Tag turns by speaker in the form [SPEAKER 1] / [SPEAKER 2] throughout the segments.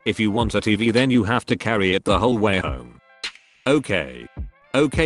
[SPEAKER 1] If you want a TV then you have to carry it the whole way home. Okay.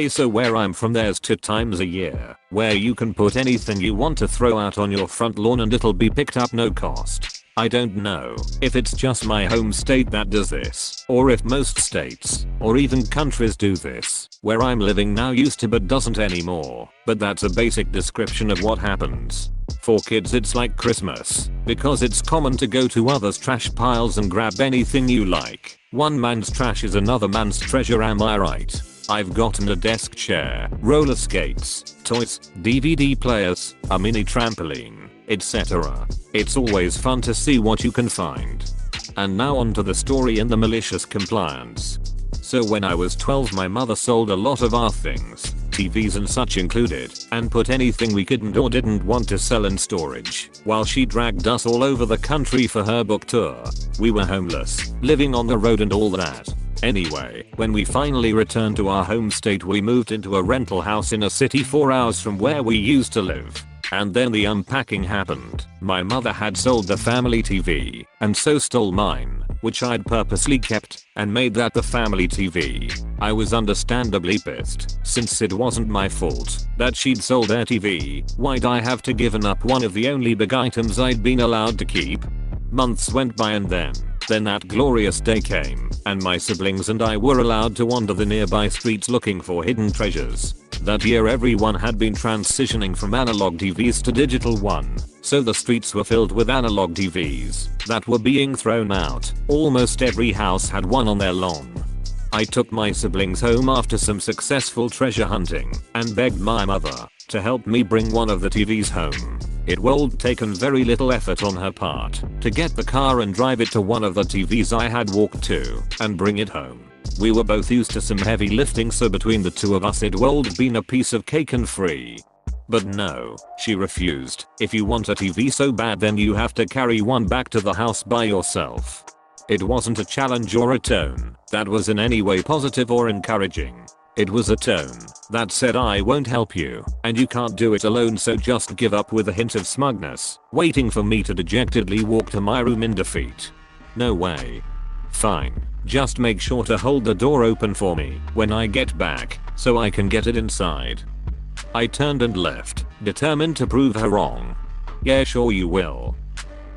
[SPEAKER 1] So where I'm from there's 2 times a year where you can put anything you want to throw out on your front lawn and it'll be picked up no cost. I don't know if it's just my home state that does this or if most states or even countries do this. Where I'm living now used to but doesn't anymore, but that's a basic description of what happens. For kids it's like Christmas because it's common to go to others' trash piles and grab anything you like. One man's trash is another man's treasure, am I right? I've gotten a desk chair, roller skates, toys, DVD players, a mini trampoline, etc. It's always fun to see what you can find. And now on to the story in the malicious compliance. So when I was 12 my mother sold a lot of our things, TVs and such included, and put anything we couldn't or didn't want to sell in storage, while she dragged us all over the country for her book tour. We were homeless, living on the road and all that. Anyway, when we finally returned to our home state we moved into a rental house in a city 4 hours from where we used to live. And then the unpacking happened. My mother had sold the family TV, and so stole mine, which I'd purposely kept, and made that the family TV. I was understandably pissed, since it wasn't my fault that she'd sold their TV. Why'd I have to given up one of the only big items I'd been allowed to keep? Months went by and then that glorious day came, and my siblings and I were allowed to wander the nearby streets looking for hidden treasures. That year everyone had been transitioning from analog TVs to digital one, so the streets were filled with analog TVs that were being thrown out. Almost every house had one on their lawn. I took my siblings home after some successful treasure hunting and begged my mother to help me bring one of the TVs home. It would taken very little effort on her part to get the car and drive it to one of the TVs I had walked to and bring it home. We were both used to some heavy lifting, so between the two of us it would been a piece of cake and free. But no, she refused. If you want a TV so bad then you have to carry one back to the house by yourself. It wasn't a challenge or a tone that was in any way positive or encouraging. It was a tone that said I won't help you, and you can't do it alone, so just give up, with a hint of smugness, waiting for me to dejectedly walk to my room in defeat. No way. Fine. Just make sure to hold the door open for me when I get back, so I can get it inside. I turned and left, determined to prove her wrong. Yeah, sure you will,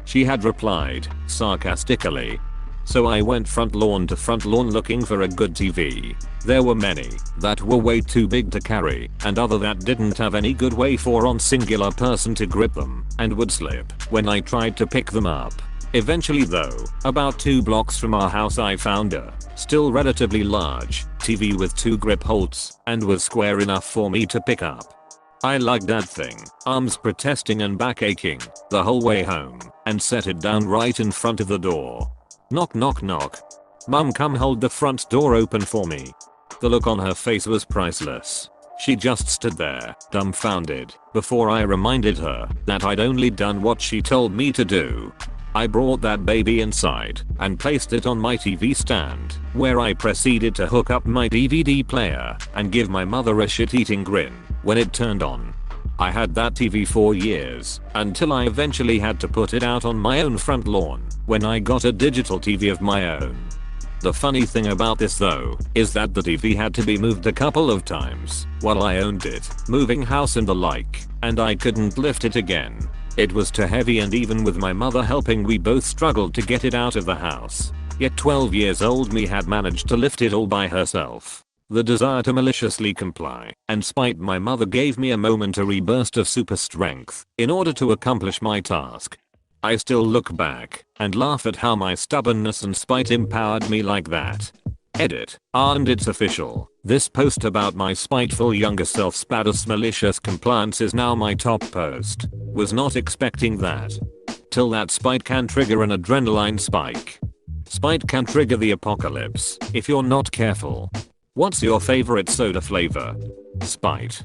[SPEAKER 1] she had replied, sarcastically. So I went front lawn to front lawn looking for a good TV. There were many that were way too big to carry, and other that didn't have any good way for one singular person to grip them, and would slip when I tried to pick them up. Eventually though, about 2 blocks from our house I found a, still relatively large, TV with 2 grip holds, and was square enough for me to pick up. I lugged that thing, arms protesting and back aching, the whole way home, and set it down right in front of the door. Knock knock knock. Mum, come hold the front door open for me. The look on her face was priceless. She just stood there, dumbfounded, before I reminded her that I'd only done what she told me to do. I brought that baby inside and placed it on my TV stand, where I proceeded to hook up my DVD player and give my mother a shit-eating grin when it turned on. I had that TV for years, until I eventually had to put it out on my own front lawn when I got a digital TV of my own. The funny thing about this though, is that the TV had to be moved a couple of times while I owned it, moving house and the like, and I couldn't lift it again. It was too heavy, and even with my mother helping we both struggled to get it out of the house. Yet 12 years old me had managed to lift it all by herself. The desire to maliciously comply and spite my mother gave me a momentary burst of super strength in order to accomplish my task. I still look back and laugh at how my stubbornness and spite empowered me like that. Edit. And it's official. This post about my spiteful younger self status malicious compliance is now my top post. Was not expecting that. Till that spite can trigger an adrenaline spike. Spite can trigger the apocalypse if you're not careful. What's your favorite soda flavor? Spite.